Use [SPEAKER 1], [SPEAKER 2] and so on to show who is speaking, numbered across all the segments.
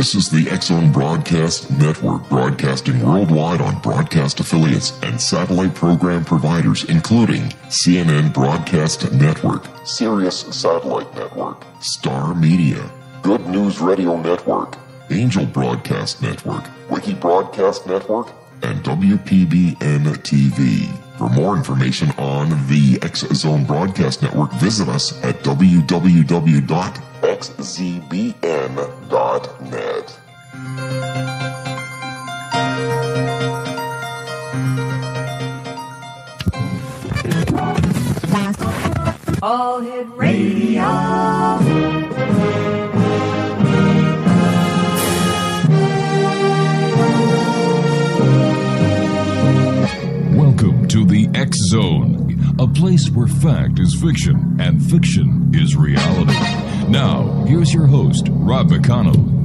[SPEAKER 1] This is the X-Zone Broadcast Network, broadcasting worldwide on broadcast affiliates and satellite program providers, including CNN Broadcast Network, Sirius Satellite Network, Star Media, Good News Radio Network, Angel Broadcast Network, Wiki Broadcast Network, and WPBN TV. For more information on the X-Zone Broadcast Network, visit us at www.xzbn.net.
[SPEAKER 2] All Hit Radio.
[SPEAKER 3] Welcome to the X-Zone, a place where fact is fiction and fiction is reality. Now, here's your host, Rob McConnell.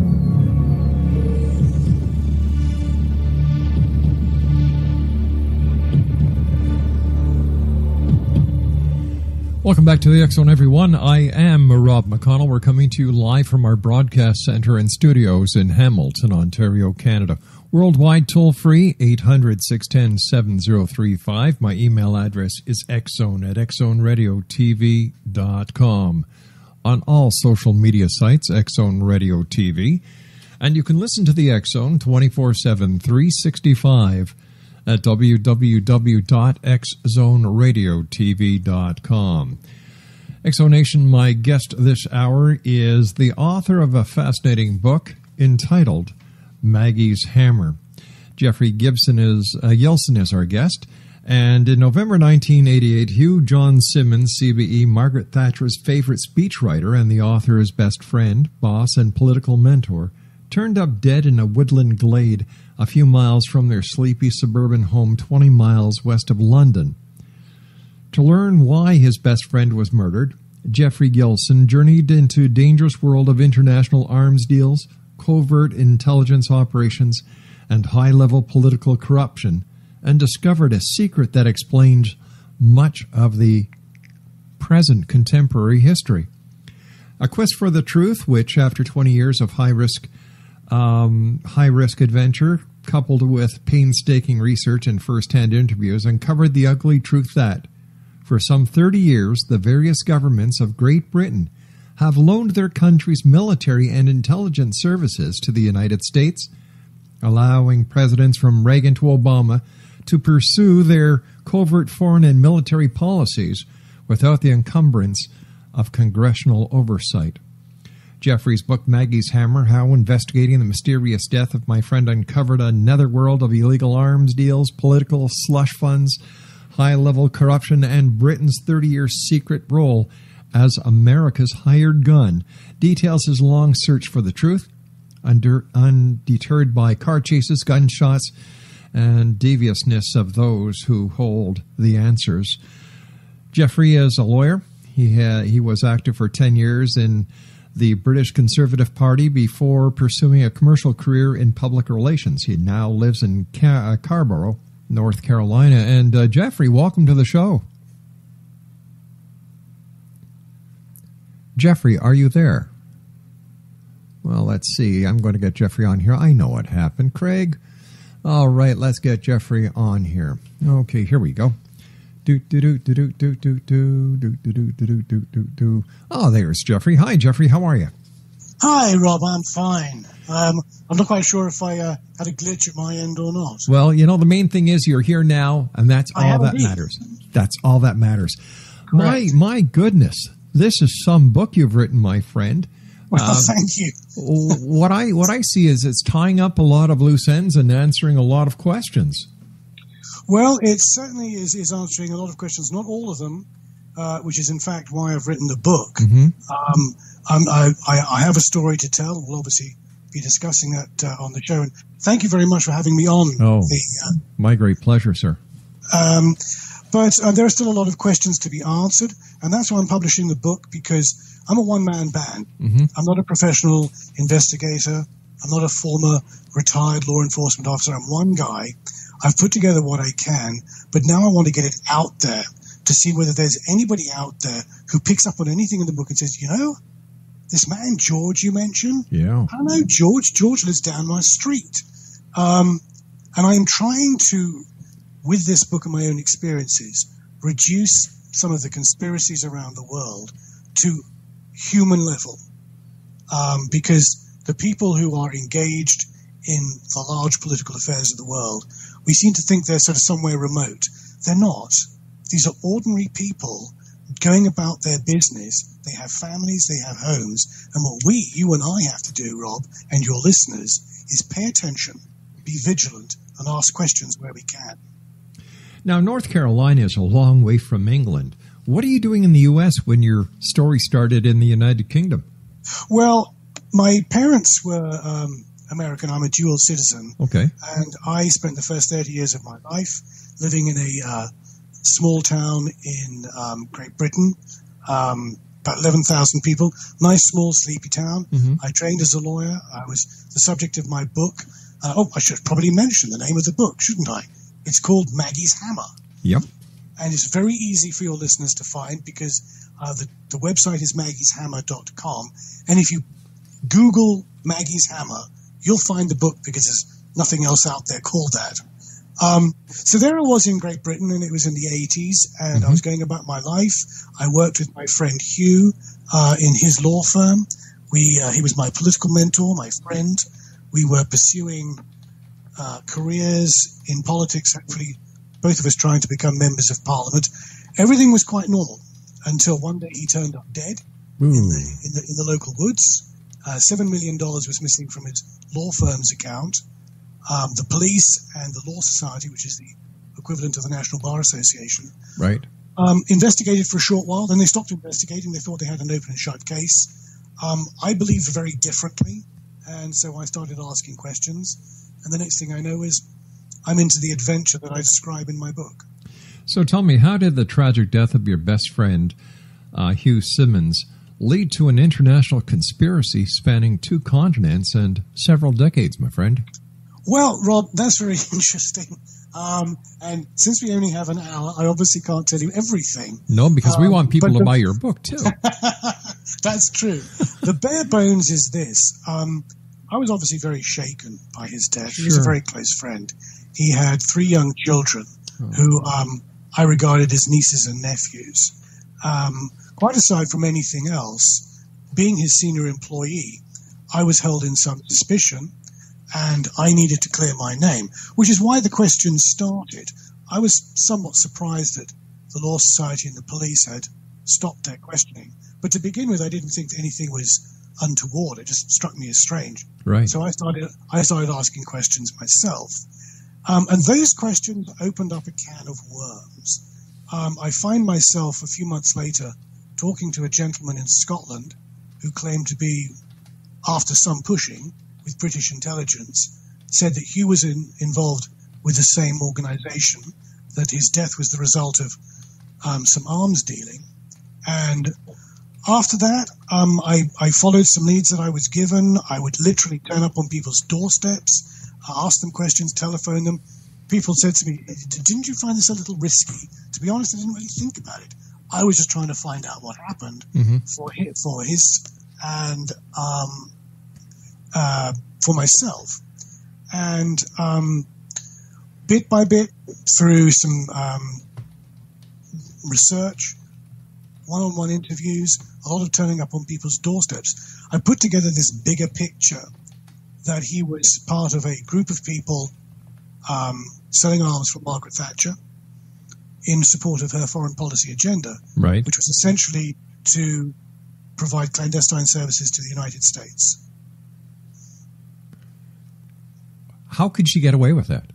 [SPEAKER 4] Welcome back to the X-Zone, everyone. I am Rob McConnell. We're coming to you live from our broadcast center and studios in Hamilton, Ontario, Canada. Worldwide toll-free, 800-610-7035. My email address is xzone@xzoneradiotv.com. On all social media sites, X-Zone Radio TV. And you can listen to the X-Zone 24/7, 365 at www.xzoneradiotv.com. Exonation, my guest this hour is the author of a fascinating book entitled Maggie's Hammer. Geoffrey Gilson is our guest. And in November 1988, Hugh John Simmonds CBE, Margaret Thatcher's favorite speechwriter and the author's best friend, boss, and political mentor, turned up dead in a woodland glade a few miles from their sleepy suburban home 20 miles west of London. To learn why his best friend was murdered, Geoffrey Gilson journeyed into a dangerous world of international arms deals, covert intelligence operations, and high-level political corruption, and discovered a secret that explained much of the present contemporary history. A quest for the truth, which, after 20 years of high-risk adventure, coupled with painstaking research and first-hand interviews, uncovered the ugly truth that, for some 30 years, the various governments of Great Britain have loaned their country's military and intelligence services to the United States, allowing presidents from Reagan to Obama to pursue their covert foreign and military policies without the encumbrance of congressional oversight. Geoffrey's book, Maggie's Hammer, How Investigating the Mysterious Death of My Friend Uncovered a Netherworld of Illegal Arms Deals, Political Slush Funds, High-Level Corruption, and Britain's 30-year secret role as America's hired gun, details his long search for the truth, undeterred by car chases, gunshots, and deviousness of those who hold the answers. Geoffrey is a lawyer. He was active for 10 years in the British Conservative Party before pursuing a commercial career in public relations. He now lives in Carrboro, North Carolina. And Geoffrey, welcome to the show. Geoffrey, are you there? Well, let's see. I'm going to get Geoffrey on here. I know what happened. Craig? All right, let's get Geoffrey on here. Okay, here we go. Oh, there's Geoffrey. Hi, Geoffrey. How are you?
[SPEAKER 5] Hi, Rob. I'm fine. I'm not quite sure if I had a glitch at my end or not.
[SPEAKER 4] Well, the main thing is you're here now, and that's all that matters. That's all that matters. My goodness, this is some book you've written, my friend.
[SPEAKER 5] Well, thank you.
[SPEAKER 4] What I see is it's tying up a lot of loose ends and answering a lot of questions.
[SPEAKER 5] Well, it certainly is answering a lot of questions, not all of them, which is in fact why I've written the book.
[SPEAKER 4] Mm-hmm.
[SPEAKER 5] I have a story to tell. We'll obviously be discussing that on the show. And thank you very much for having me on.
[SPEAKER 4] My great pleasure, sir.
[SPEAKER 5] But there are still a lot of questions to be answered, and that's why I'm publishing the book, because I'm a one-man band.
[SPEAKER 4] Mm-hmm.
[SPEAKER 5] I'm not a professional investigator. I'm not a former retired law enforcement officer. I'm one guy. I've put together what I can, but now I want to get it out there to see whether there's anybody out there who picks up on anything in the book and says, this man, George, you mentioned.
[SPEAKER 4] Yeah.
[SPEAKER 5] I know George. George lives down my street. And I'm trying to, with this book and my own experiences, reduce some of the conspiracies around the world to human level. Because the people who are engaged in the large political affairs of the world, we seem to think they're sort of somewhere remote. They're not. These are ordinary people going about their business. They have families, they have homes. And what you and I have to do, Rob, and your listeners, is pay attention, be vigilant, and ask questions where we can.
[SPEAKER 4] Now, North Carolina is a long way from England. What are you doing in the U.S. when your story started in the United Kingdom?
[SPEAKER 5] Well, my parents were American. I'm a dual citizen.
[SPEAKER 4] Okay.
[SPEAKER 5] And I spent the first 30 years of my life living in a small town in Great Britain, about 11,000 people, nice, small, sleepy town.
[SPEAKER 4] Mm-hmm.
[SPEAKER 5] I trained as a lawyer. I was the subject of my book. I should probably mention the name of the book, shouldn't I? It's called Maggie's Hammer.
[SPEAKER 4] Yep.
[SPEAKER 5] And it's very easy for your listeners to find because the website is maggieshammer.com. And if you Google Maggie's Hammer, you'll find the book because there's nothing else out there called that. So there I was in Great Britain, and it was in the 80s, and I was going about my life. I worked with my friend Hugh in his law firm. He was my political mentor, my friend. We were pursuing careers in politics, actually, both of us trying to become members of Parliament. Everything was quite normal until one day he turned up dead in the local woods. $7 million was missing from his law firm's account. The police and the Law Society, which is the equivalent of the National Bar Association,
[SPEAKER 4] right,
[SPEAKER 5] investigated for a short while. Then they stopped investigating. They thought they had an open and shut case. I believed very differently, and so I started asking questions. And the next thing I know is I'm into the adventure that I describe in my book.
[SPEAKER 4] So tell me, how did the tragic death of your best friend, Hugh Simmonds, lead to an international conspiracy spanning 2 continents and several decades, my friend?
[SPEAKER 5] Well, Rob, that's very interesting. And since we only have an hour, I obviously can't tell you everything.
[SPEAKER 4] No, because we want people to buy your book, too.
[SPEAKER 5] That's true. The bare bones is this. I was obviously very shaken by his death. He was a very close friend. He had 3 young children who I regarded as nieces and nephews. Quite aside from anything else, being his senior employee, I was held in some suspicion, and I needed to clear my name, which is why the questions started. I was somewhat surprised that the Law Society and the police had stopped their questioning. But to begin with, I didn't think that anything was untoward. It just struck me as strange.
[SPEAKER 4] Right.
[SPEAKER 5] So I started asking questions myself. And those questions opened up a can of worms. I find myself a few months later talking to a gentleman in Scotland who claimed to be, after some pushing with British intelligence, said that Hugh was involved with the same organization, that his death was the result of some arms dealing. And after that, I followed some leads that I was given. I would literally turn up on people's doorsteps, ask them questions, telephone them. People said to me, "Didn't you find this a little risky?" To be honest, I didn't really think about it. I was just trying to find out what happened for his and for myself. And bit by bit, through some research, one-on-one interviews, a lot of turning up on people's doorsteps, I put together this bigger picture that he was part of a group of people selling arms for Margaret Thatcher in support of her foreign policy agenda,
[SPEAKER 4] right,
[SPEAKER 5] which was essentially to provide clandestine services to the United States.
[SPEAKER 4] How could she get away with that?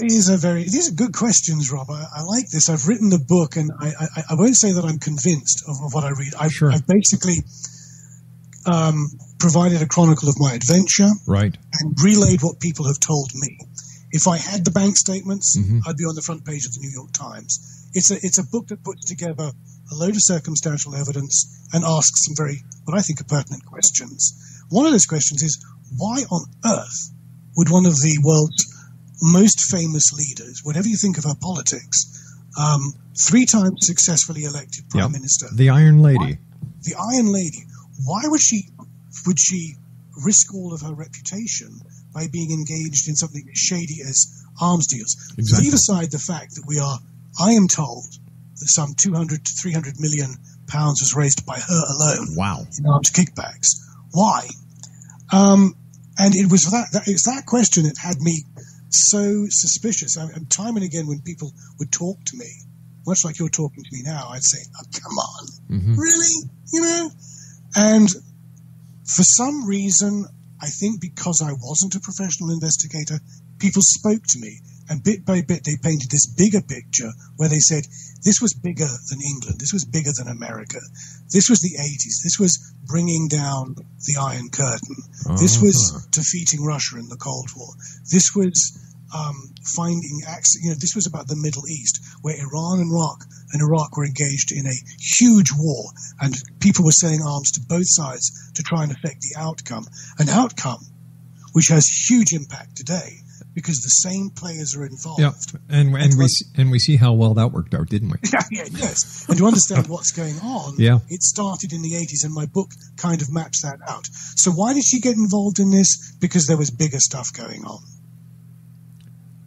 [SPEAKER 5] These are good questions, Rob. I like this. I've written the book, and I won't say that I'm convinced of what I read. I've basically provided a chronicle of my adventure,
[SPEAKER 4] right,
[SPEAKER 5] and relayed what people have told me. If I had the bank statements, I'd be on the front page of the New York Times. It's a book that puts together a load of circumstantial evidence and asks some what I think are pertinent questions. One of those questions is, why on earth would one of the world's most famous leaders, whatever you think of her politics, 3 times successfully elected Prime Minister.
[SPEAKER 4] The Iron Lady.
[SPEAKER 5] The Iron Lady. Why would she risk all of her reputation by being engaged in something as shady as arms deals?
[SPEAKER 4] Exactly.
[SPEAKER 5] Leave aside the fact that I am told that some 200 to 300 million pounds was raised by her alone.
[SPEAKER 4] Wow.
[SPEAKER 5] In arms kickbacks. Why? And it was it's that question that had me so suspicious. Time and again, when people would talk to me, much like you're talking to me now, I'd say, "Oh, come on, really?" You know. And for some reason, I think because I wasn't a professional investigator, people spoke to me, and bit by bit, they painted this bigger picture where they said, this was bigger than England, this was bigger than America, this was the 80s, this was bringing down the Iron Curtain, this was defeating Russia in the Cold War, this was this was about the Middle East, where Iran and Iraq were engaged in a huge war, and people were selling arms to both sides to try and affect the outcome. An outcome which has huge impact today because the same players are involved.
[SPEAKER 4] Yeah, and we see how well that worked out, didn't we?
[SPEAKER 5] Yes. And to understand what's going on, it started in the 80s, and my book kind of maps that out. So why did she get involved in this? Because there was bigger stuff going on.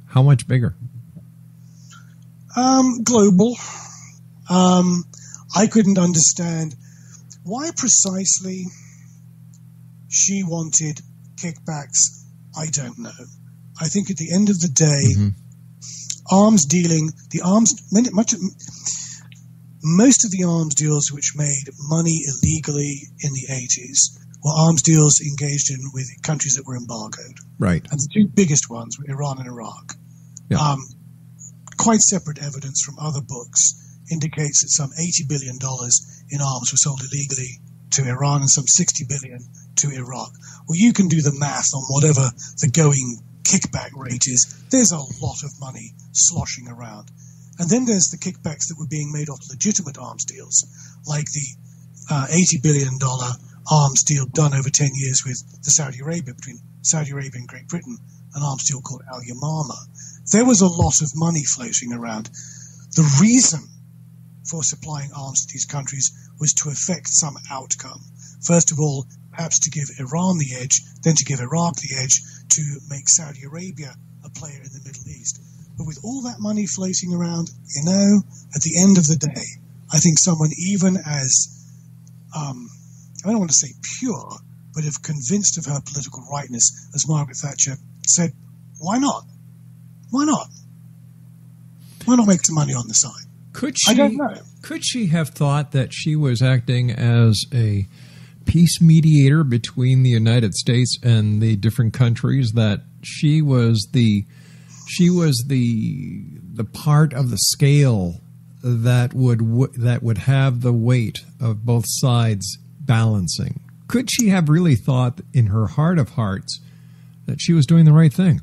[SPEAKER 4] How much bigger?
[SPEAKER 5] Global. I couldn't understand why precisely she wanted kickbacks. I don't know. I think at the end of the day, arms dealing, most of the arms deals which made money illegally in the 80s were arms deals engaged in with countries that were embargoed.
[SPEAKER 4] Right.
[SPEAKER 5] And the 2 biggest ones were Iran and Iraq.
[SPEAKER 4] Yeah.
[SPEAKER 5] Quite separate evidence from other books indicates that some $80 billion in arms were sold illegally to Iran and some $60 billion to Iraq. Well, you can do the math on whatever the going kickback rate is. There's a lot of money sloshing around. And then there's the kickbacks that were being made off legitimate arms deals, like the $80 billion arms deal done over 10 years with between Saudi Arabia and Great Britain, an arms deal called Al-Yamama. There was a lot of money floating around. The reason for supplying arms to these countries was to effect some outcome. First of all, perhaps to give Iran the edge, then to give Iraq the edge, to make Saudi Arabia a player in the Middle East. But with all that money floating around, at the end of the day, I think someone even as, I don't want to say pure, but if convinced of her political rightness, as Margaret Thatcher said, why not? Why not? Why not make some money on the side? I don't know.
[SPEAKER 4] Could she have thought that she was acting as a peace mediator between the United States and the different countries, that she was the part of the scale that would have the weight of both sides balancing? Could she have really thought in her heart of hearts that she was doing the right thing?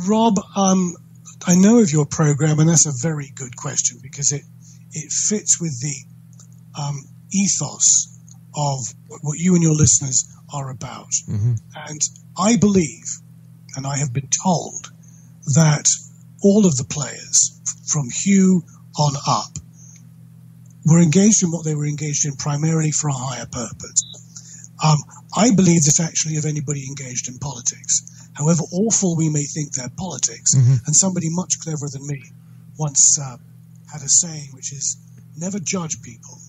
[SPEAKER 5] Rob, I know of your program, and that's a very good question because it fits with the ethos of what you and your listeners are about. And I believe, and I have been told, that all of the players from Hugh on up were engaged in what they were engaged in primarily for a higher purpose. I believe this actually of anybody engaged in politics. However awful we may think their politics, and somebody much cleverer than me once had a saying which is, never judge people.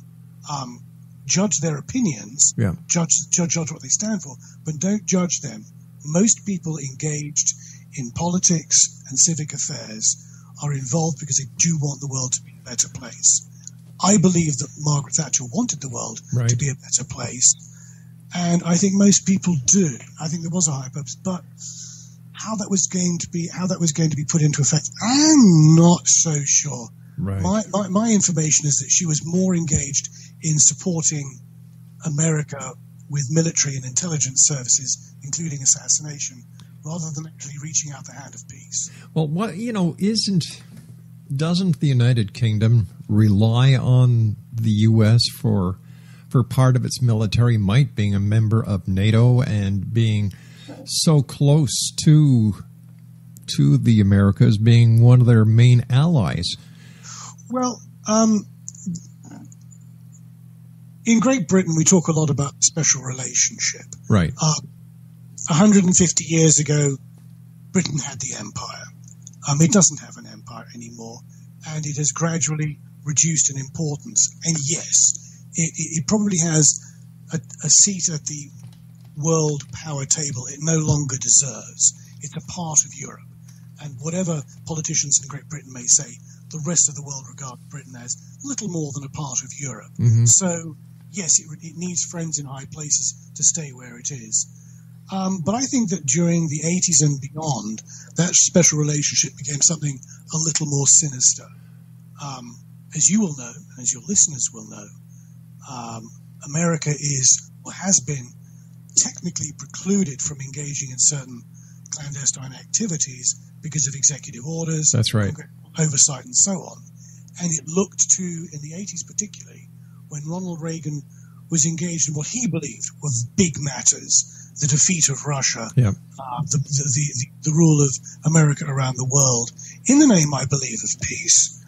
[SPEAKER 5] Judge their opinions, judge what they stand for, but don't judge them. Most people engaged in politics and civic affairs are involved because they do want the world to be a better place. I believe that Margaret Thatcher wanted the world to be a better place, and I think most people do. I think there was a higher purpose, but how that was going to be put into effect, I'm not so sure.
[SPEAKER 4] Right.
[SPEAKER 5] My information is that she was more engaged in supporting America with military and intelligence services, including assassination, rather than actually reaching out the hand of peace.
[SPEAKER 4] Well, doesn't the United Kingdom rely on the U.S. for part of its military might, being a member of NATO and being so close to the Americas, being one of their main allies?
[SPEAKER 5] Well, in Great Britain, we talk a lot about special relationship.
[SPEAKER 4] Right.
[SPEAKER 5] 150 years ago, Britain had the empire. It doesn't have an empire anymore, and it has gradually reduced in importance. And yes, it probably has a seat at the world power table it no longer deserves. It's a part of Europe. And whatever politicians in Great Britain may say, the rest of the world regard Britain as little more than a part of Europe.
[SPEAKER 4] Mm-hmm.
[SPEAKER 5] So, yes, it needs friends in high places to stay where it is. But I think that during the 80s and beyond, that special relationship became something a little more sinister. As you will know, and as your listeners will know, America is, or has been, technically precluded from engaging in certain clandestine activities because of executive orders,
[SPEAKER 4] that's right,
[SPEAKER 5] oversight, and so on. And it looked to, in the 80s particularly, when Ronald Reagan was engaged in what he believed were big matters, the defeat of Russia,
[SPEAKER 4] yeah.
[SPEAKER 5] The rule of America around the world, in the name, I believe, of peace.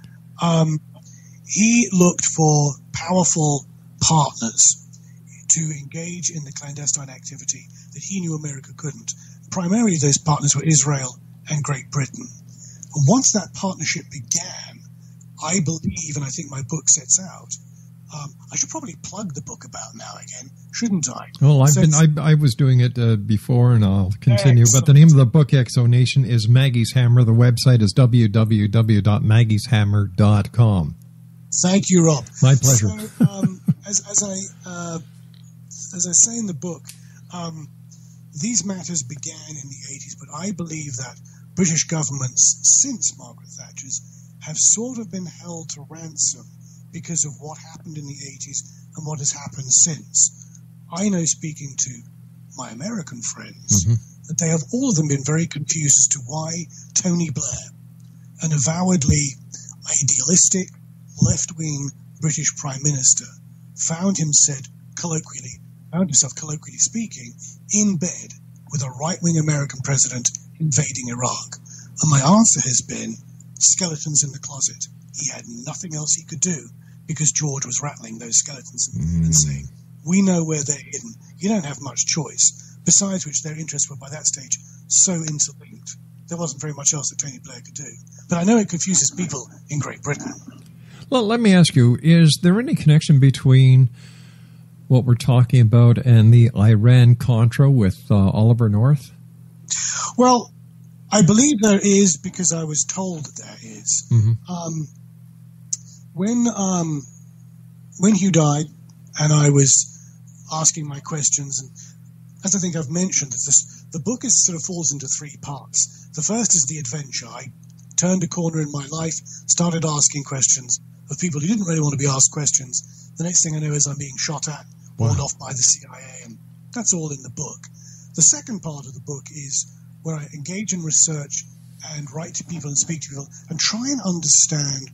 [SPEAKER 5] He looked for powerful partners to engage in the clandestine activity that he knew America couldn't. Primarily, those partners were Israel and Great Britain. And once that partnership began, I believe, and I think my book sets out, I should probably plug the book about now again, shouldn't I?
[SPEAKER 4] Well, I was doing it before, and I'll continue.
[SPEAKER 5] Excellent.
[SPEAKER 4] But the name of the book, Exonation, is Maggie's Hammer. The website is www.maggieshammer.com.
[SPEAKER 5] Thank you, Rob.
[SPEAKER 4] My pleasure.
[SPEAKER 5] So, as I say in the book, these matters began in the 80s, but I believe that British governments since Margaret Thatcher's have sort of been held to ransom because of what happened in the 80s and what has happened since. I know, speaking to my American friends, that they have all of them been very confused as to why Tony Blair, an avowedly idealistic, left-wing British Prime Minister, found himself, colloquially speaking, in bed with a right-wing American president invading Iraq. And my answer has been skeletons in the closet. He had nothing else he could do because George was rattling those skeletons and saying, we know where they're hidden. You don't have much choice. Besides which, their interests were by that stage so interlinked. There wasn't very much else that Tony Blair could do. But I know it confuses people in Great Britain.
[SPEAKER 4] Well, let me ask you, is there any connection between what we're talking about and the Iran-Contra with Oliver North?
[SPEAKER 5] Well, I believe there is because I was told there is. When Hugh died and I was asking my questions, and as I think I've mentioned, the book sort of falls into three parts. The first is the adventure. I turned a corner in my life, started asking questions of people who didn't really want to be asked questions. The next thing I know is I'm being shot at, warned off by the CIA, and that's all in the book. The second part of the book is where I engage in research and write to people and speak to people and try and understand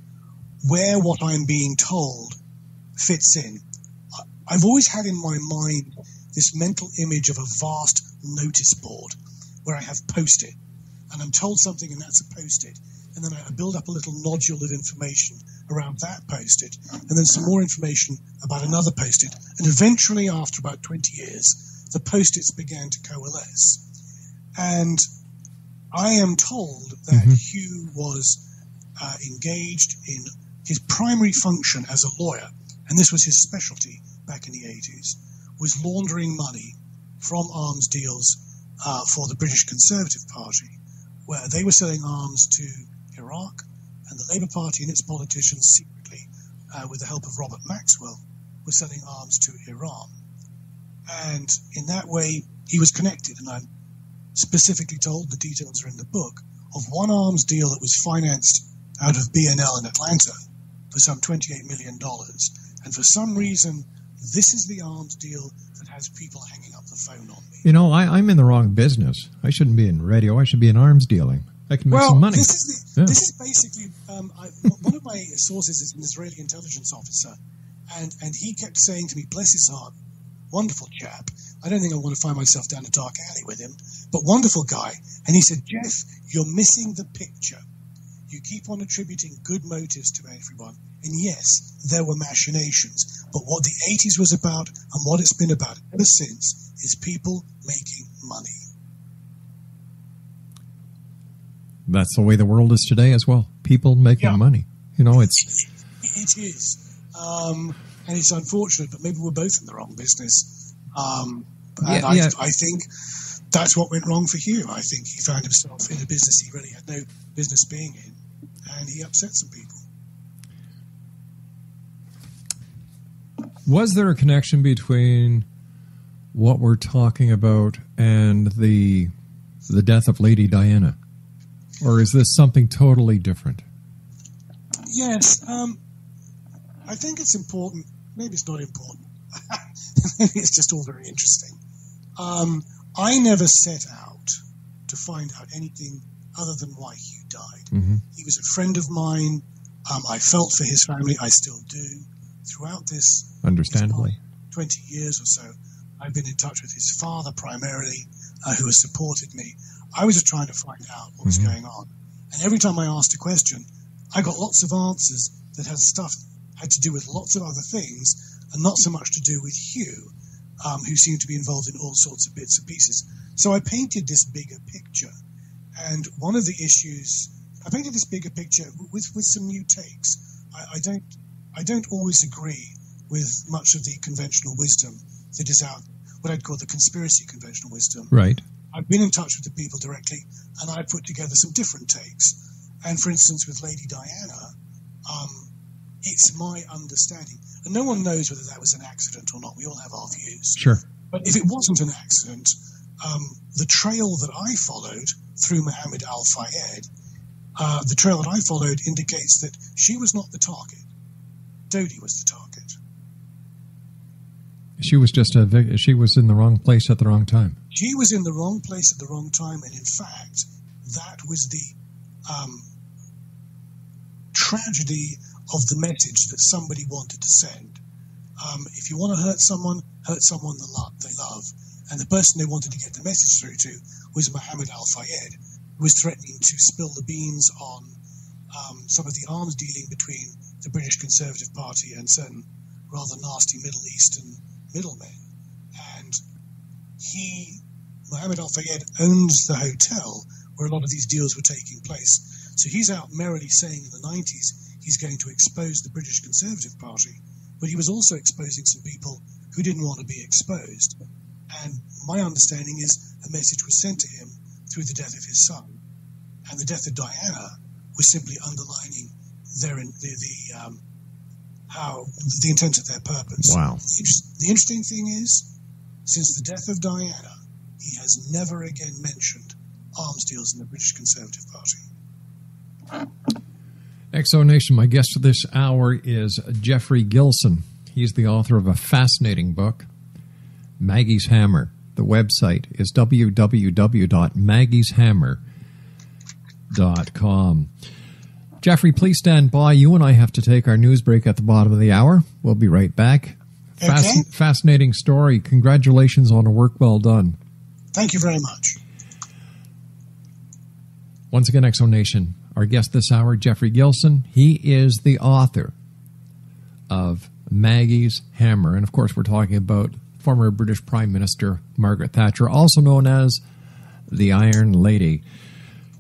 [SPEAKER 5] where what I'm being told fits in. I've always had in my mind this mental image of a vast notice board where I have Post-it, and I'm told something and that's a Post-it, and then I build up a little nodule of information around that Post-it, and then some more information about another Post-it, and eventually, after about 20 years, the Post-its began to coalesce. And I am told that Hugh was engaged in his primary function as a lawyer, and this was his specialty back in the 80s, was laundering money from arms deals for the British Conservative Party, where they were selling arms to Iraq, and the Labour Party and its politicians secretly, with the help of Robert Maxwell, were selling arms to Iran. And in that way, he was connected, and I'm specifically told, the details are in the book, of one arms deal that was financed out of BNL in Atlanta for some $28 million. And for some reason, this is the arms deal that has people hanging up the phone on me.
[SPEAKER 4] You know, I'm in the wrong business. I shouldn't be in radio. I should be in arms dealing. I can make some money.
[SPEAKER 5] This is basically, one of my sources is an Israeli intelligence officer, and he kept saying to me, bless his heart, wonderful chap. I don't think I want to find myself down a dark alley with him, but wonderful guy. And he said, Jeff, you're missing the picture. You keep on attributing good motives to everyone. And yes, there were machinations. But what the 80s was about and what it's been about ever since is people making money.
[SPEAKER 4] That's the way the world is today as well. People making money. You know, it's...
[SPEAKER 5] It is. And it's unfortunate, but maybe we're both in the wrong business. I think that's what went wrong for Hugh. I think he found himself in a business he really had no business being in, and he upset some people.
[SPEAKER 4] Was there a connection between what we're talking about and the death of Lady Diana? Or is this something totally different?
[SPEAKER 5] Yes. I think it's important. Maybe it's not important. Maybe it's just all very interesting. I never set out to find out anything other than why Hugh died. Mm-hmm. He was a friend of mine. I felt for his family. I still do. Throughout this,
[SPEAKER 4] understandably,
[SPEAKER 5] 20 years or so, I've been in touch with his father primarily, who has supported me. I was just trying to find out what was going on. And every time I asked a question, I got lots of answers that had to do with lots of other things and not so much to do with Hugh, who seemed to be involved in all sorts of bits and pieces. So I painted this bigger picture. And one of the issues, I painted this bigger picture with some new takes. I don't always agree with much of the conventional wisdom that is out, what I'd call the conspiracy conventional wisdom.
[SPEAKER 4] Right.
[SPEAKER 5] I've been in touch with the people directly, and I put together some different takes. And for instance, with Lady Diana, it's my understanding, and no one knows whether that was an accident or not. We all have our views.
[SPEAKER 4] Sure.
[SPEAKER 5] But if it wasn't an accident, the trail that I followed through Mohammed Al-Fayed, the trail that I followed indicates that she was not the target. Dodi was the target.
[SPEAKER 4] She was just she was in the wrong place at the wrong time.
[SPEAKER 5] She was in the wrong place at the wrong time, and in fact, that was the tragedy of the message that somebody wanted to send. If you want to hurt someone they love. And the person they wanted to get the message through to was Mohammed Al-Fayed, who was threatening to spill the beans on some of the arms dealing between the British Conservative Party and certain rather nasty Middle Eastern middlemen. And Mohammed Al-Fayed owns the hotel where a lot of these deals were taking place. So he's out merrily saying in the 90s he's going to expose the British Conservative Party, but he was also exposing some people who didn't want to be exposed. And my understanding is a message was sent to him through the death of his son. And the death of Diana was simply underlining the intent of their purpose.
[SPEAKER 4] Wow.
[SPEAKER 5] The interesting thing is, since the death of Diana, he has never again mentioned arms deals in the British Conservative Party.
[SPEAKER 4] XO Nation, my guest for this hour is Geoffrey Gilson. He's the author of a fascinating book, Maggie's Hammer. The website is www.maggieshammer.com. Geoffrey, please stand by. You and I have to take our news break at the bottom of the hour. We'll be right back.
[SPEAKER 5] Okay.
[SPEAKER 4] Fascinating story. Congratulations on a work well done.
[SPEAKER 5] Thank you very much.
[SPEAKER 4] Once again, XO Nation, our guest this hour, Geoffrey Gilson. He is the author of Maggie's Hammer. And, of course, we're talking about former British Prime Minister Margaret Thatcher, also known as the Iron Lady.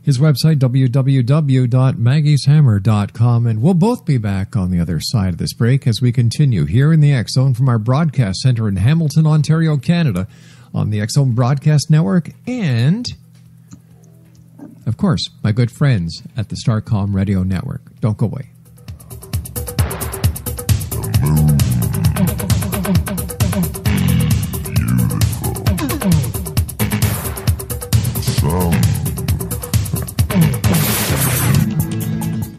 [SPEAKER 4] His website, www.maggieshammer.com. And we'll both be back on the other side of this break as we continue here in the X-Zone from our broadcast center in Hamilton, Ontario, Canada, on the X-Zone Broadcast Network and, of course, my good friends at the Starcom Radio Network. Don't go away.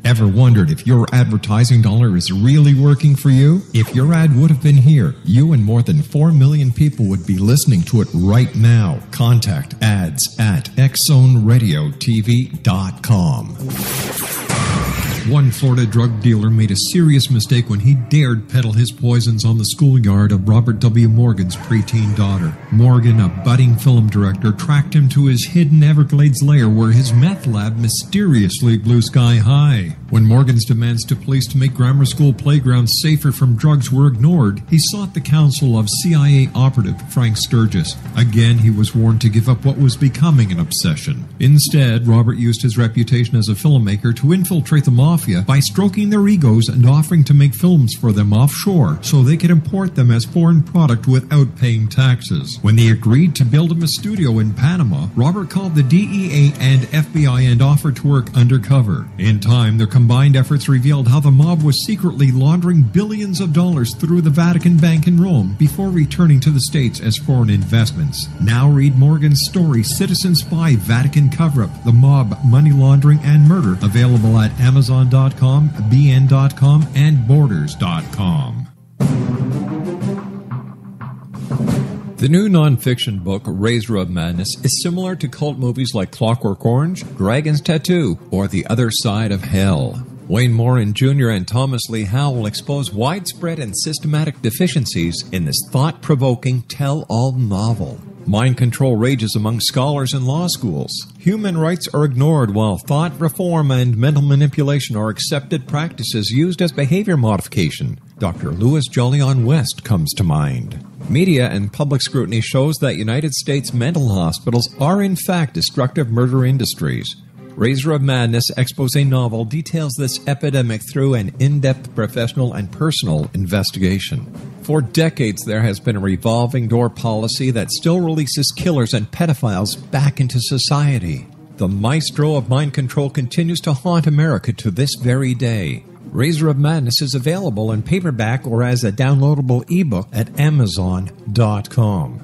[SPEAKER 4] Ever wondered if your advertising dollar is really working for you? If your ad would have been here, you and more than 4 million people would be listening to it right now. Contact ads at xzoneradiotv.com. One Florida drug dealer made a serious mistake when he dared peddle his poisons on the schoolyard of Robert W. Morgan's preteen daughter. Morgan, a budding film director, tracked him to his hidden Everglades lair where his meth lab mysteriously blew sky high. When Morgan's demands to police to make grammar school playgrounds safer from drugs were ignored, he sought the counsel of CIA operative Frank Sturgis. Again, he was warned to give up what was becoming an obsession. Instead, Robert used his reputation as a filmmaker to infiltrate the mafia by stroking their egos and offering to make films for them offshore so they could import them as foreign product without paying taxes. When they agreed to build him a studio in Panama, Robert called the DEA and FBI and offered to work undercover. In time, their combined efforts revealed how the mob was secretly laundering billions of dollars through the Vatican Bank in Rome before returning to the States as foreign investments. Now read Morgan's story, Citizen Spy, Vatican Cover-Up, The Mob, Money Laundering, and Murder, available at Amazon.com, BN.com, and Borders.com. The new nonfiction book, Razor of Madness, is similar to cult movies like Clockwork Orange, Dragon's Tattoo, or The Other Side of Hell. Wayne Morin Jr. and Thomas Lee Howell expose widespread and systematic deficiencies in this thought-provoking tell-all novel. Mind control rages among scholars in law schools. Human rights are ignored while thought reform and mental manipulation are accepted practices used as behavior modification. Dr. Louis Jolyon West comes to mind. Media and public scrutiny shows that United States mental hospitals are in fact destructive murder industries. Razor of Madness expose novel details this epidemic through an in-depth professional and personal investigation. For decades, there has been a revolving door policy that still releases killers and pedophiles back into society. The maestro of mind control continues to haunt America to this very day. Razor of Madness is available in paperback or as a downloadable ebook at Amazon.com.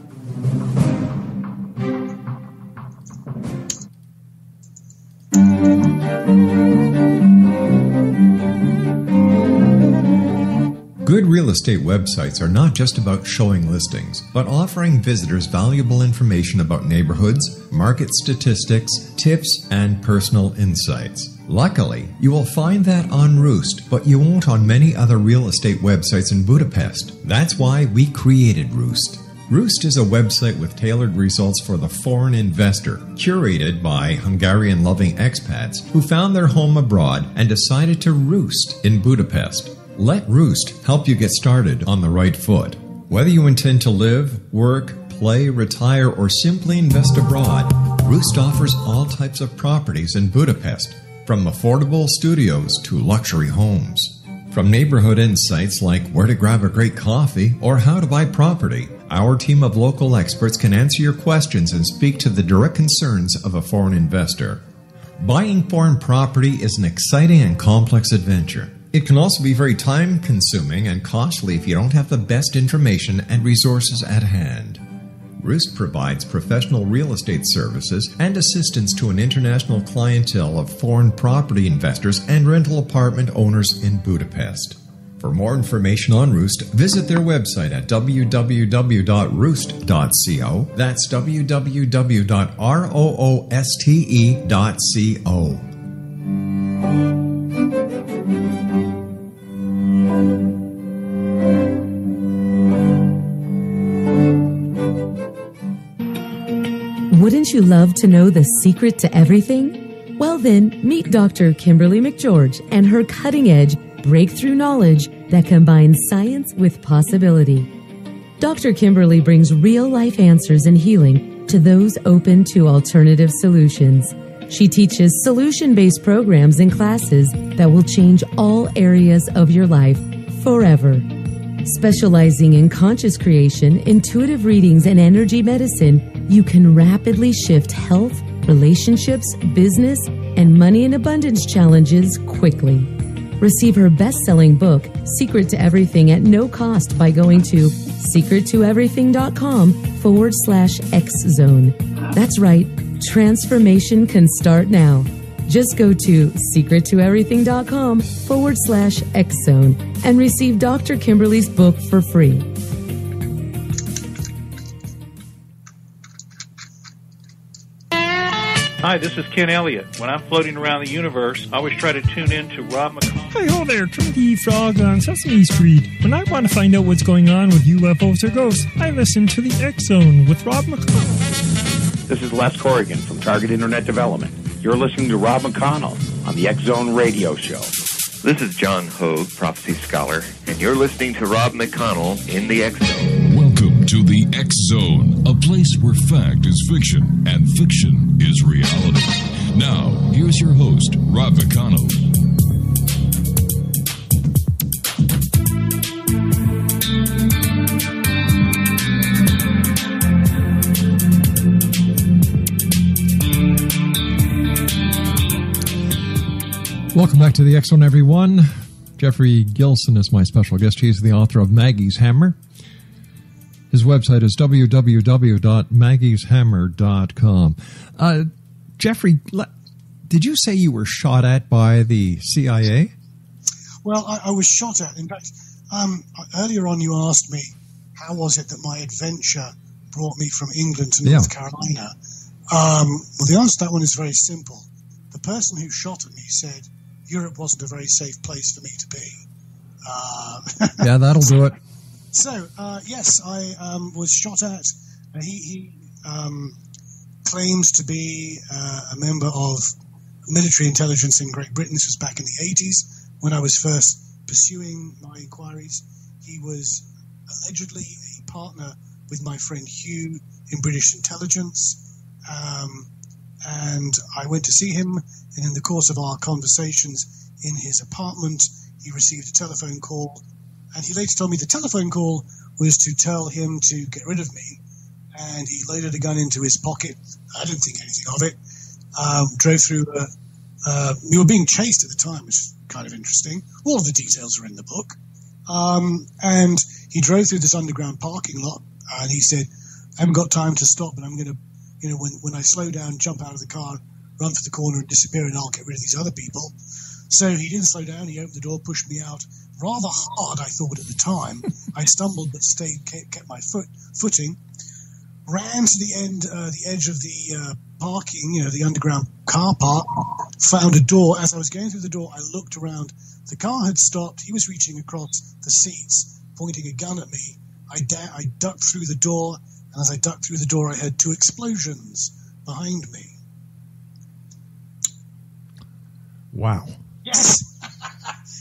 [SPEAKER 4] Good real estate websites are not just about showing listings, but offering visitors valuable information about neighborhoods, market statistics, tips, and personal insights. Luckily, you will find that on Roost, but you won't on many other real estate websites in Budapest. That's why we created Roost. Roost is a website with tailored results for the foreign investor, curated by Hungarian-loving expats who found their home abroad and decided to roost in Budapest. Let Roost help you get started on the right foot. Whether you intend to live, work, play, retire, or simply invest abroad, Roost offers all types of properties in Budapest, from affordable studios to luxury homes. From neighborhood insights like where to grab a great coffee or how to buy property, our team of local experts can answer your questions and speak to the direct concerns of a foreign investor. Buying foreign property is an exciting and complex adventure. It can also be very time-consuming and costly if you don't have the best information and resources at hand. Roost provides professional real estate services and assistance to an international clientele of foreign property investors and rental apartment owners in Budapest. For more information on Roost, visit their website at www.roost.co. That's www.rooste.co.
[SPEAKER 6] Wouldn't you love to know the secret to everything? Well then, meet Dr. Kimberly McGeorge and her cutting-edge breakthrough knowledge that combines science with possibility. Dr. Kimberly brings real-life answers and healing to those open to alternative solutions. She teaches solution-based programs and classes that will change all areas of your life forever. Specializing in conscious creation, intuitive readings, and energy medicine, you can rapidly shift health, relationships, business, and money and abundance challenges quickly. Receive her best-selling book, Secret to Everything, at no cost by going to secrettoeverything.com/X-Zone. That's right, transformation can start now. Just go to secrettoeverything.com/X-Zone and receive Dr. Kimberly's book for free.
[SPEAKER 7] Hi, this is Ken Elliott. When I'm floating around the universe, I always try to tune in to Rob McConnell.
[SPEAKER 8] Hey, ho there, Trinity Frog on Sesame Street. When I want to find out what's going on with UFOs or ghosts, I listen to the X Zone with Rob McConnell.
[SPEAKER 9] This is Les Corrigan from Target Internet Development. You're listening to Rob McConnell on the X Zone Radio Show.
[SPEAKER 10] This is John Hogue, prophecy scholar, and you're listening to Rob McConnell in the X Zone.
[SPEAKER 3] Welcome to the X Zone, a place where fact is fiction and fiction is reality. Now, here's your host, Rob McConnell.
[SPEAKER 4] Welcome back to the X Zone, everyone. Geoffrey Gilson is my special guest. He's the author of Maggie's Hammer. His website is www.maggieshammer.com. Geoffrey, did you say you were shot at by the CIA?
[SPEAKER 5] Well, I was shot at. In fact, earlier on you asked me how was it that my adventure brought me from England to North Carolina. Well, the answer to that one is very simple. The person who shot at me said Europe wasn't a very safe place for me to be.
[SPEAKER 4] Yeah, that'll do it.
[SPEAKER 5] So, yes, I was shot at. He claims to be a member of military intelligence in Great Britain. This was back in the 80s when I was first pursuing my inquiries. He was allegedly a partner with my friend Hugh in British intelligence. And I went to see him, and in the course of our conversations in his apartment, he received a telephone call, and he later told me the telephone call was to tell him to get rid of me, and he loaded a gun into his pocket. I didn't think anything of it. Drove through, we were being chased at the time, which is kind of interesting. All of the details are in the book. And he drove through this underground parking lot, and he said, I haven't got time to stop, but I'm going to, when I slow down, jump out of the car, run for the corner and disappear, and I'll get rid of these other people. So he didn't slow down. He opened the door, pushed me out rather hard, I thought at the time. I stumbled but kept my footing, ran to the edge of the parking, the underground car park, found a door. As I was going through the door, I looked around. The car had stopped. He was reaching across the seats, pointing a gun at me. I ducked through the door, and as I ducked through the door, I heard 2 explosions behind me.
[SPEAKER 4] Wow.
[SPEAKER 5] Yes.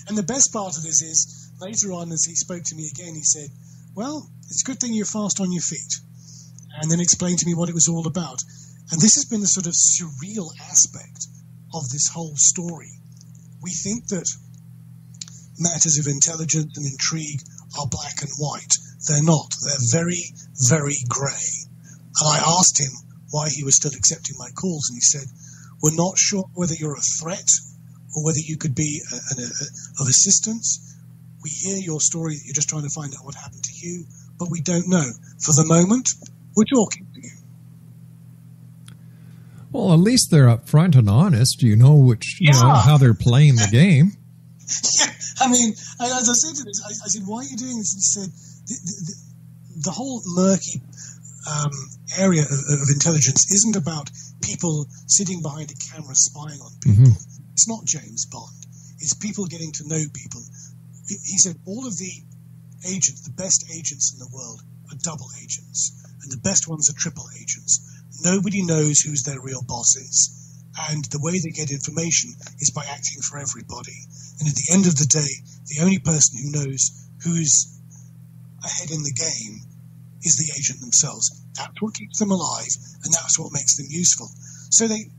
[SPEAKER 5] And the best part of this is, later on, as he spoke to me again, he said, well, it's a good thing you're fast on your feet. And then explained to me what it was all about. And this has been the sort of surreal aspect of this whole story. We think that matters of intelligence and intrigue are black and white. They're not. They're very, very grey. And I asked him why he was still accepting my calls, and he said, we're not sure whether you're a threat or whether you could be of assistance. We hear your story that you're just trying to find out what happened to you, but we don't know. For the moment, we're talking to you.
[SPEAKER 4] Well, at least they're upfront and honest. You know how they're playing the game.
[SPEAKER 5] Yeah, I mean, as I said to this, I said, why are you doing this? And he said, the whole murky area of intelligence isn't about people sitting behind a camera spying on people. Mm-hmm. It's not James Bond. It's people getting to know people. He said all of the agents, the best agents in the world, are double agents, and the best ones are triple agents. Nobody knows who's their real bosses, and the way they get information is by acting for everybody. And at the end of the day, the only person who knows who's ahead in the game is the agent themselves. That's what keeps them alive, and that's what makes them useful. So they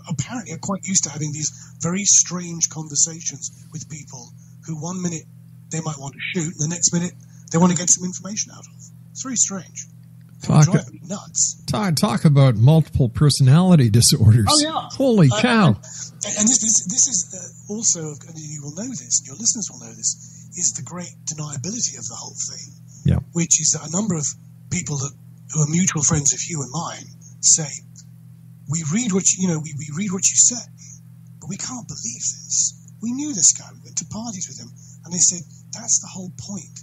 [SPEAKER 5] apparently are quite used to having these very strange conversations with people who 1 minute they might want to shoot, and the next minute they want to get some information out of. It's very strange. Drive me nuts.
[SPEAKER 4] Talk about multiple personality disorders.
[SPEAKER 5] Oh, yeah.
[SPEAKER 4] Holy cow.
[SPEAKER 5] And this is also, and you will know this, and your listeners will know this, is the great deniability of the whole thing.
[SPEAKER 4] Yeah.
[SPEAKER 5] Which is that a number of people who are mutual friends of you and mine say, we read what you read what you say, but we can't believe this. We knew this guy. We went to parties with him, and they said that's the whole point.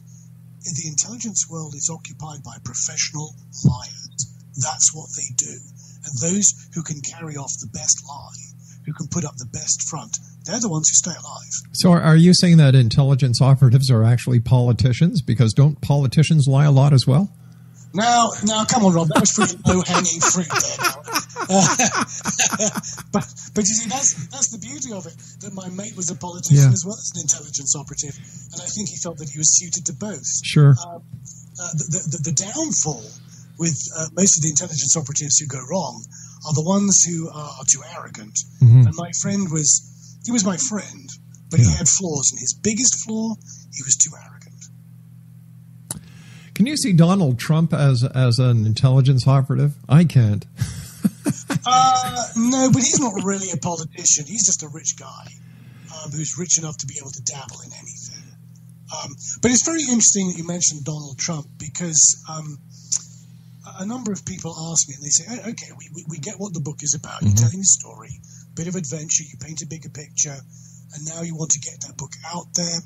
[SPEAKER 5] The intelligence world is occupied by professional liars. That's what they do. And those who can carry off the best lie, who can put up the best front, they're the ones who stay alive.
[SPEAKER 4] So are you saying that intelligence operatives are actually politicians? Because don't politicians lie a lot as well?
[SPEAKER 5] Now, come on, Rob. That was pretty low-hanging fruit there. But you see, that's the beauty of it, that my mate was a politician as well as an intelligence operative, and I think he felt that he was suited to both.
[SPEAKER 4] Sure.
[SPEAKER 5] The downfall with most of the intelligence operatives who go wrong are the ones who are too arrogant. Mm-hmm. And my friend was my friend, but he had flaws, and his biggest flaw, he was too arrogant.
[SPEAKER 4] Can you see Donald Trump as an intelligence operative? I can't.
[SPEAKER 5] No, but he's not really a politician. He's just a rich guy who's rich enough to be able to dabble in anything. But it's very interesting that you mentioned Donald Trump, because a number of people ask me, and they say, oh, okay, we get what the book is about. You're telling a story, bit of adventure, you paint a bigger picture, and now you want to get that book out there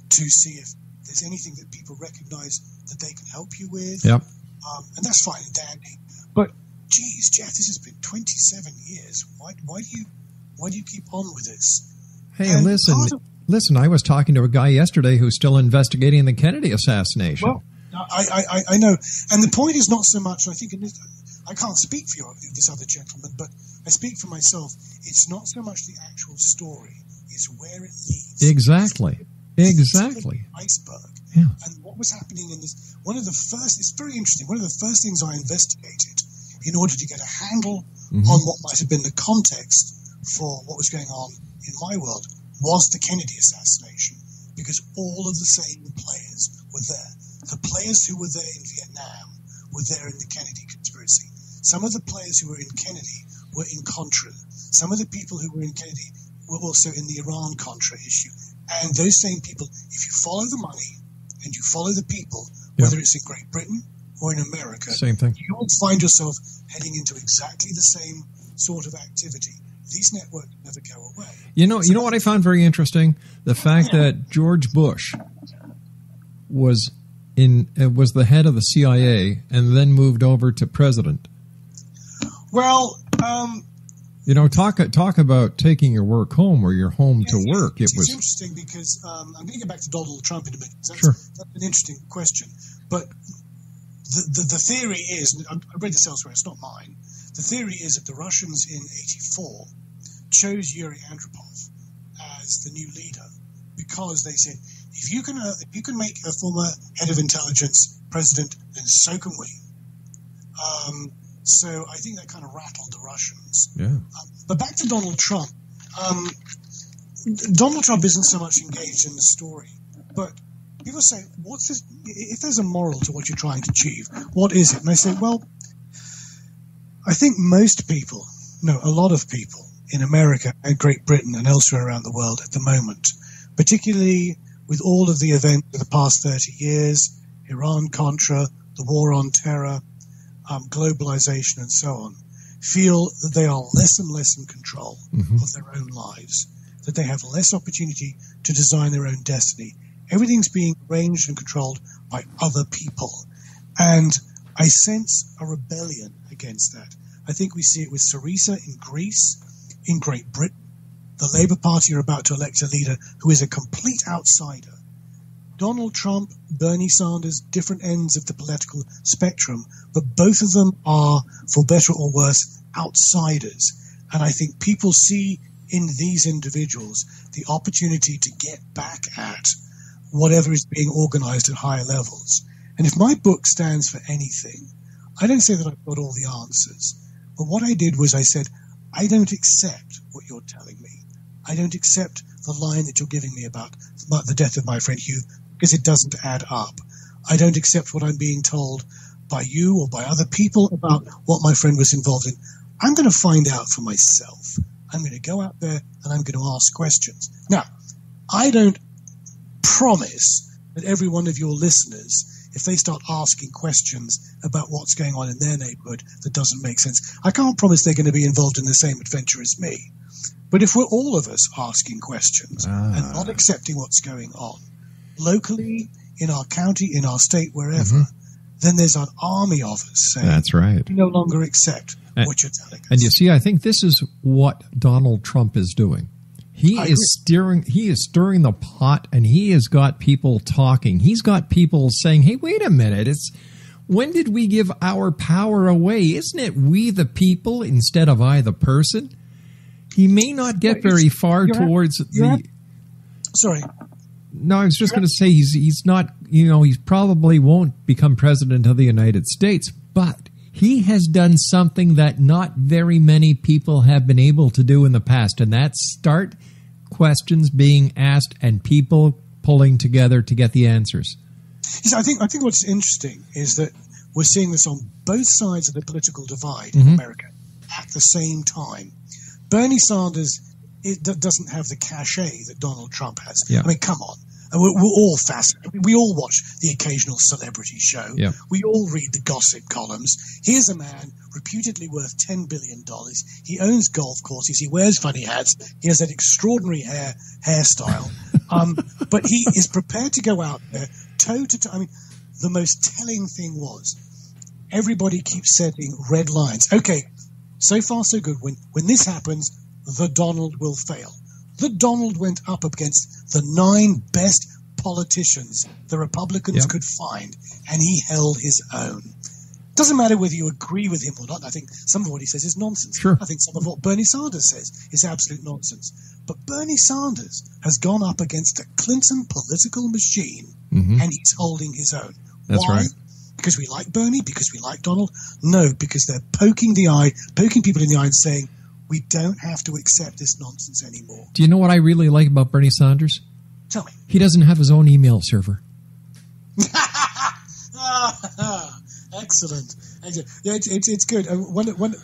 [SPEAKER 5] to see if there's anything that people recognize that they can help you with. Yep. And that's fine and dandy. But, geez, Jeff, this has been 27 years. Why do you keep on with this?
[SPEAKER 4] Hey, and listen, I was talking to a guy yesterday who's still investigating the Kennedy assassination.
[SPEAKER 5] Well, I know. And the point is not so much, I think, I can't speak for this other gentleman, but I speak for myself. It's not so much the actual story, it's where it leads.
[SPEAKER 4] Exactly.
[SPEAKER 5] It's an iceberg. Yeah. And what was happening in this, it's very interesting, one of the first things I investigated in order to get a handle on what might have been the context for what was going on in my world was the Kennedy assassination, because all of the same players were there. The players who were there in Vietnam were there in the Kennedy conspiracy. Some of the players who were in Kennedy were in Contra. Some of the people who were in Kennedy were also in the Iran-Contra issue. And those same people, if you follow the money and you follow the people, whether it's in Great Britain or in America,
[SPEAKER 4] same thing,
[SPEAKER 5] you will find yourself heading into exactly the same sort of activity. These networks never go away.
[SPEAKER 4] You know what I found very interesting? The fact that George Bush was the head of the CIA and then moved over to president.
[SPEAKER 5] Well,
[SPEAKER 4] talk about taking your work home or your home to work.
[SPEAKER 5] It's interesting because I'm going to get back to Donald Trump in a minute. That's an interesting question. But the theory is, and I read this elsewhere, it's not mine, the theory is that the Russians in 1984 chose Yuri Andropov as the new leader because they said, if you can make a former head of intelligence president, then so can we. So I think that kind of rattled the Russians.
[SPEAKER 4] Yeah.
[SPEAKER 5] But back to Donald Trump. Donald Trump isn't so much engaged in the story, but people say, what's this? If there's a moral to what you're trying to achieve, what is it? And I say, well, I think a lot of people in America and Great Britain and elsewhere around the world at the moment, particularly with all of the events of the past 30 years, Iran-Contra, the war on terror, globalization and so on, feel that they are less and less in control of their own lives, that they have less opportunity to design their own destiny. Everything's being arranged and controlled by other people. And I sense a rebellion against that. I think we see it with Syriza in Greece, in Great Britain. The Labour Party are about to elect a leader who is a complete outsider. Donald Trump, Bernie Sanders, different ends of the political spectrum, but both of them are, for better or worse, outsiders. And I think people see in these individuals the opportunity to get back at whatever is being organized at higher levels. And if my book stands for anything, I don't say that I've got all the answers. But what I did was I said, I don't accept what you're telling me. I don't accept the line that you're giving me about the death of my friend Hugh, because it doesn't add up. I don't accept what I'm being told by you or by other people about what my friend was involved in. I'm going to find out for myself. I'm going to go out there and I'm going to ask questions. Now, I don't promise that every one of your listeners, if they start asking questions about what's going on in their neighborhood that doesn't make sense, I can't promise they're going to be involved in the same adventure as me. But if we're all of us asking questions and not accepting what's going on, locally, in our county, in our state, wherever, then there's an army of us saying,
[SPEAKER 4] that's right,
[SPEAKER 5] we no longer accept. what you're telling us.
[SPEAKER 4] And you see, I think this is what Donald Trump is doing. He is stirring the pot, and he has got people talking. He's got people saying, hey, wait a minute, when did we give our power away? Isn't it we the people instead of I the person? He may not get very far towards the...
[SPEAKER 5] Sorry.
[SPEAKER 4] No, I was just going to say he's not, he probably won't become president of the United States, but he has done something that not very many people have been able to do in the past, and that's start questions being asked and people pulling together to get the answers.
[SPEAKER 5] I think what's interesting is that we're seeing this on both sides of the political divide in America at the same time. Bernie Sanders doesn't have the cachet that Donald Trump has. Yeah. I mean, come on. We're all fascinated. We all watch the occasional celebrity show. Yeah. We all read the gossip columns. Here's a man reputedly worth $10 billion. He owns golf courses. He wears funny hats. He has that extraordinary hairstyle. But he is prepared to go out there toe to toe. I mean, the most telling thing was everybody keeps setting red lines. Okay, so far so good. When this happens, the Donald will fail. The Donald went up against the 9 best politicians the Republicans could find, and he held his own. Doesn't matter whether you agree with him or not. I think some of what he says is nonsense. Sure. I think some of what Bernie Sanders says is absolute nonsense. But Bernie Sanders has gone up against the Clinton political machine, and he's holding his own.
[SPEAKER 4] That's
[SPEAKER 5] Why?
[SPEAKER 4] Right.
[SPEAKER 5] Because we like Bernie? Because we like Donald? No, because they're poking people in the eye and saying, we don't have to accept this nonsense anymore.
[SPEAKER 4] Do you know what I really like about Bernie Sanders?
[SPEAKER 5] Tell me.
[SPEAKER 4] He doesn't have his own email server.
[SPEAKER 5] Excellent. Yeah, it's good. When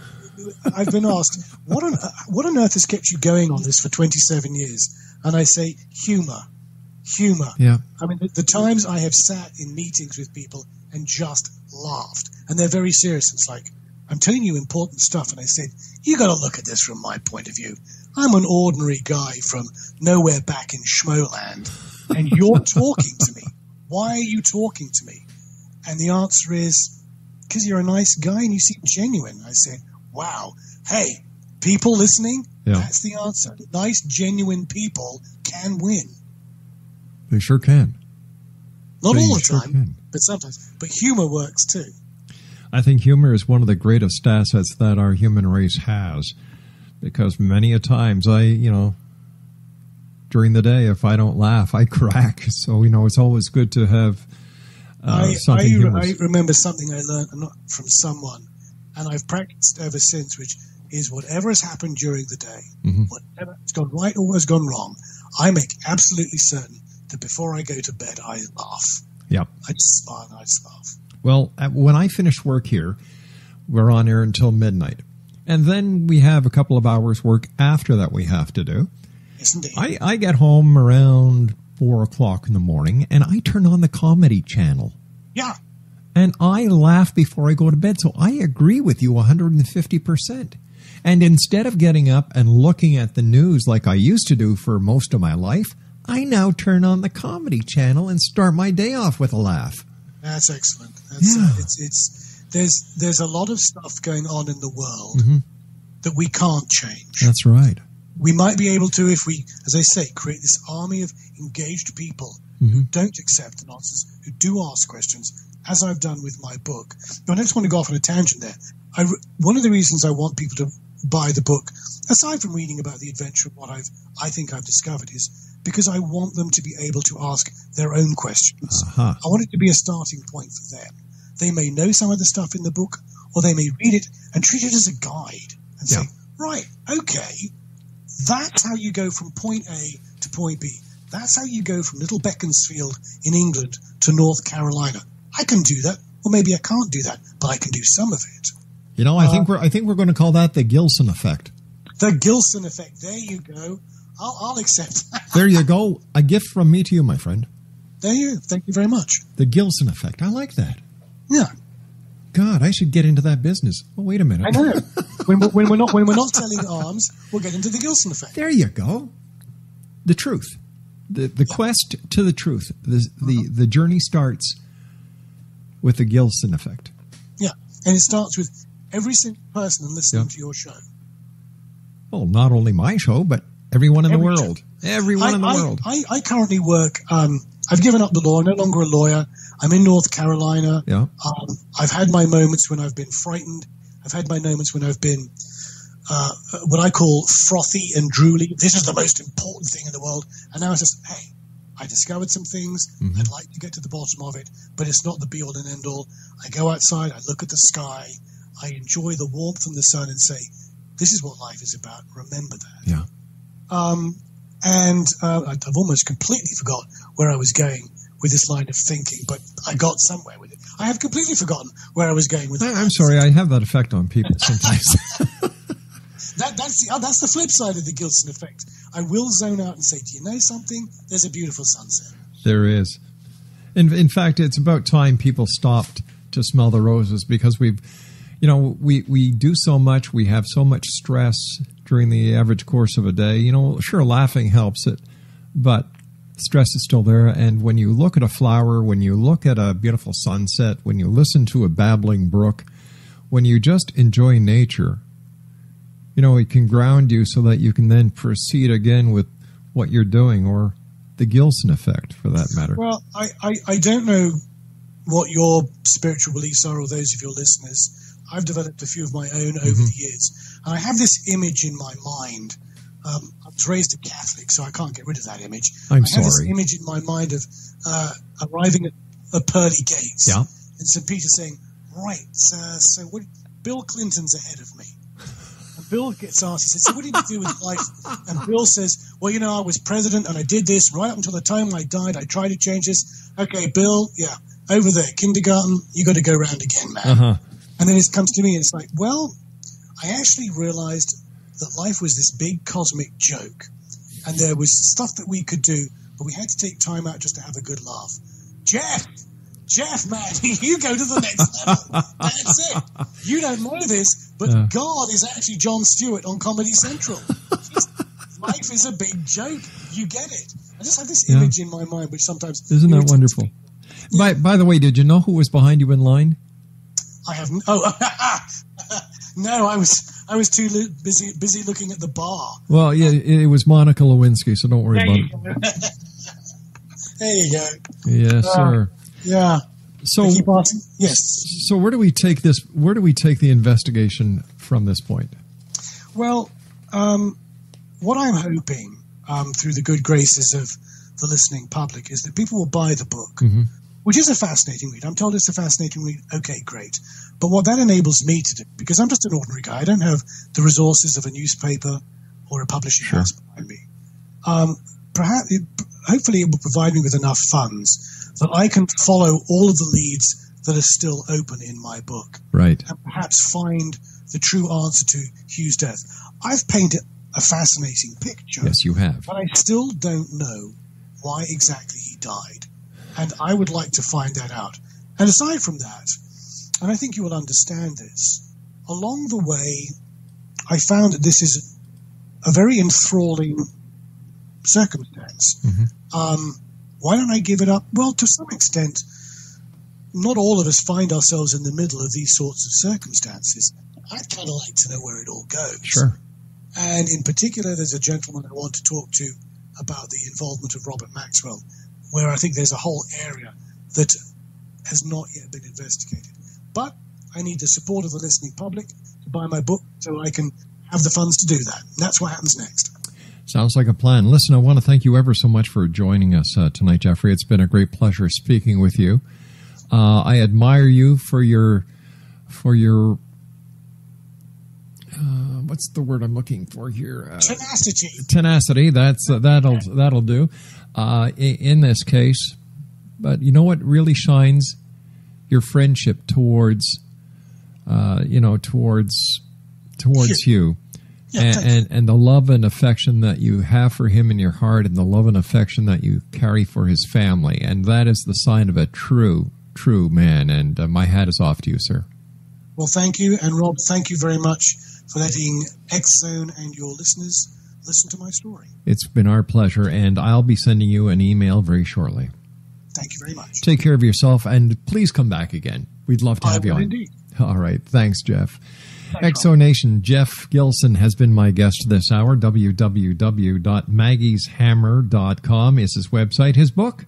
[SPEAKER 5] I've been asked, what on earth has kept you going on this for 27 years? And I say, humor.
[SPEAKER 4] Yeah.
[SPEAKER 5] I mean, the times I have sat in meetings with people and just laughed, and they're very serious. It's like, I'm telling you important stuff, and I said, you got to look at this from my point of view. I'm an ordinary guy from nowhere back in Schmoland, and you're talking to me. Why are you talking to me? And the answer is, because you're a nice guy and you seem genuine. I said, wow. Hey, people listening, that's the answer. Nice, genuine people can win.
[SPEAKER 4] They sure can.
[SPEAKER 5] Not all the time, but sometimes. But humor works too.
[SPEAKER 4] I think humor is one of the greatest assets that our human race has, because many a times during the day, if I don't laugh, I crack. So, it's always good to have something humorous.
[SPEAKER 5] I remember something I learned from someone, and I've practiced ever since, which is whatever has happened during the day, whatever has gone right or has gone wrong, I make absolutely certain that before I go to bed, I laugh.
[SPEAKER 4] Yep.
[SPEAKER 5] I just smile and I just laugh.
[SPEAKER 4] Well, when I finish work here, we're on air until midnight. And then we have a couple of hours work after that we have to do.
[SPEAKER 5] Yes, indeed.
[SPEAKER 4] I get home around 4 o'clock in the morning, and I turn on the comedy channel.
[SPEAKER 5] Yeah.
[SPEAKER 4] And I laugh before I go to bed. So I agree with you 150%. And instead of getting up and looking at the news like I used to do for most of my life, I now turn on the comedy channel and start my day off with a laugh.
[SPEAKER 5] That's excellent. There's a lot of stuff going on in the world that we can't change.
[SPEAKER 4] That's right.
[SPEAKER 5] We might be able to if we, as I say, create this army of engaged people who don't accept the nonsense, who do ask questions, as I've done with my book. But I just want to go off on a tangent there. One of the reasons I want people to buy the book, aside from reading about the adventure of what I think I've discovered, is because I want them to be able to ask their own questions. I want it to be a starting point for them. They may know some of the stuff in the book, or they may read it and treat it as a guide and say, right, okay, that's how you go from point A to point B. That's how you go from Little Beaconsfield in England to North Carolina. I can do that, or maybe I can't do that, but I can do some of it.
[SPEAKER 4] I think we're going to call that the Gilson effect.
[SPEAKER 5] The Gilson effect. There you go. I'll accept that.
[SPEAKER 4] There you go. A gift from me to you, my friend.
[SPEAKER 5] There you go. Thank you very much.
[SPEAKER 4] The Gilson effect. I like that.
[SPEAKER 5] Yeah.
[SPEAKER 4] God, I should get into that business. Oh, wait a minute.
[SPEAKER 5] I know. when we're not telling arms, we'll get into the Gilson effect.
[SPEAKER 4] There you go. The truth. The quest to the truth. The journey starts with the Gilson effect.
[SPEAKER 5] Yeah. And it starts with every single person listening to your show.
[SPEAKER 4] Well, not only my show, but everyone in the world. Everyone in the world.
[SPEAKER 5] I currently work, I've given up the law. I'm no longer a lawyer. I'm in North Carolina.
[SPEAKER 4] Yeah.
[SPEAKER 5] I've had my moments when I've been frightened. I've had my moments when I've been what I call frothy and drooly. This is the most important thing in the world. And now it's just, hey, I discovered some things.
[SPEAKER 4] Mm-hmm.
[SPEAKER 5] I'd like to get to the bottom of it, but it's not the be-all and end-all. I go outside. I look at the sky. I enjoy the warmth from the sun and say, this is what life is about. Remember that.
[SPEAKER 4] Yeah.
[SPEAKER 5] I've almost completely forgot where I was going with this line of thinking, but I got somewhere with it. I have completely forgotten where I was going with it.
[SPEAKER 4] I'm sorry. I have that effect on people sometimes.
[SPEAKER 5] That's the flip side of the Gilson effect. I will zone out and say, do you know something? There's a beautiful sunset.
[SPEAKER 4] There is. In fact, it's about time people stopped to smell the roses, because we do so much. We have so much stress during the average course of a day. Sure, laughing helps it, but stress is still there. And when you look at a flower, when you look at a beautiful sunset, when you listen to a babbling brook, when you just enjoy nature, it can ground you so that you can then proceed again with what you're doing, or the Gilson effect, for that matter.
[SPEAKER 5] Well, I don't know what your spiritual beliefs are, or those of your listeners. I've developed a few of my own over the years. And I have this image in my mind. I was raised a Catholic, so I can't get rid of that image. I have this image in my mind of arriving at a pearly gates.
[SPEAKER 4] Yeah.
[SPEAKER 5] And St. Peter saying, right, so Bill Clinton's ahead of me. And Bill gets asked, he says, so what did you do with life? And Bill says, well, I was president and I did this right up until the time I died. I tried to change this. Okay, Bill, over there, kindergarten, you got to go round again, man.
[SPEAKER 4] Uh-huh.
[SPEAKER 5] And then it comes to me and it's like, well, I actually realized that life was this big cosmic joke. And there was stuff that we could do, but we had to take time out just to have a good laugh. Jeff, man, you go to the next level. That's it. You don't know this, but God is actually Jon Stewart on Comedy Central. Life is a big joke. You get it. I just have this image in my mind, which sometimes...
[SPEAKER 4] Isn't that wonderful? Yeah. By the way, did you know who was behind you in line?
[SPEAKER 5] I haven't. Oh, no, I was too busy looking at the bar.
[SPEAKER 4] Well, yeah, it was Monica Lewinsky, so don't worry about it.
[SPEAKER 5] There you go.
[SPEAKER 4] Yes, sir.
[SPEAKER 5] Yeah.
[SPEAKER 4] So,
[SPEAKER 5] yes.
[SPEAKER 4] So where do we take this? Where do we take the investigation from this point?
[SPEAKER 5] Well, what I'm hoping through the good graces of the listening public is that people will buy the book, which is a fascinating read. I'm told it's a fascinating read. Okay, great. But what that enables me to do, because I'm just an ordinary guy, I don't have the resources of a newspaper or a publishing house behind me. Hopefully it will provide me with enough funds that I can follow all of the leads that are still open in my book.
[SPEAKER 4] Right.
[SPEAKER 5] And perhaps find the true answer to Hugh's death. I've painted a fascinating picture.
[SPEAKER 4] Yes, you have.
[SPEAKER 5] But I still don't know why exactly he died. And I would like to find that out. And aside from that, and I think you will understand this, along the way, I found that this is a very enthralling circumstance. Why don't I give it up? Well, to some extent, not all of us find ourselves in the middle of these sorts of circumstances. I'd kind of like to know where it all goes.
[SPEAKER 4] Sure.
[SPEAKER 5] And in particular, there's a gentleman I want to talk to about the involvement of Robert Maxwell, where I think there's a whole area that has not yet been investigated. But I need the support of the listening public to buy my book so I can have the funds to do that. And that's what happens next.
[SPEAKER 4] Sounds like a plan. Listen, I want to thank you ever so much for joining us tonight, Geoffrey. It's been a great pleasure speaking with you. I admire you for your what's the word I'm looking for here?
[SPEAKER 5] Tenacity.
[SPEAKER 4] Tenacity. That'll do. In this case, but you know what really shines? Your friendship towards Hugh.
[SPEAKER 5] Yeah,
[SPEAKER 4] and the love and affection that you have for him in your heart, and the love and affection that you carry for his family. And that is the sign of a true man. And my hat is off to you, sir.
[SPEAKER 5] Well, thank you. And Rob, thank you very much for letting X-Zone and your listeners listen to my story.
[SPEAKER 4] It's been our pleasure, and I'll be sending you an email very shortly.
[SPEAKER 5] Thank you very much.
[SPEAKER 4] Take care of yourself, and please come back again. We'd love to have you on.
[SPEAKER 5] Indeed.
[SPEAKER 4] All right. Thanks, Jeff. Exonation, Geoff Gilson has been my guest this hour. www.maggieshammer.com is his website. His book,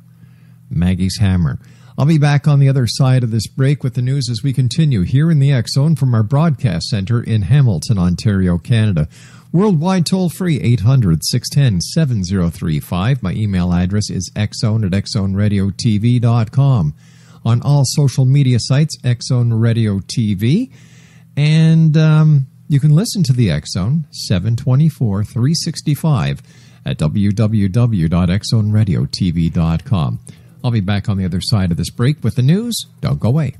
[SPEAKER 4] Maggie's Hammer. I'll be back on the other side of this break with the news as we continue here in the X Zone from our broadcast center in Hamilton, Ontario, Canada. Worldwide toll-free, 800-610-7035. My email address is xzone@xzoneradiotv.com. On all social media sites, X Zone Radio TV. And you can listen to the X Zone 724, 365 at www.xzoneradiotv.com. I'll be back on the other side of this break with the news. Don't go away.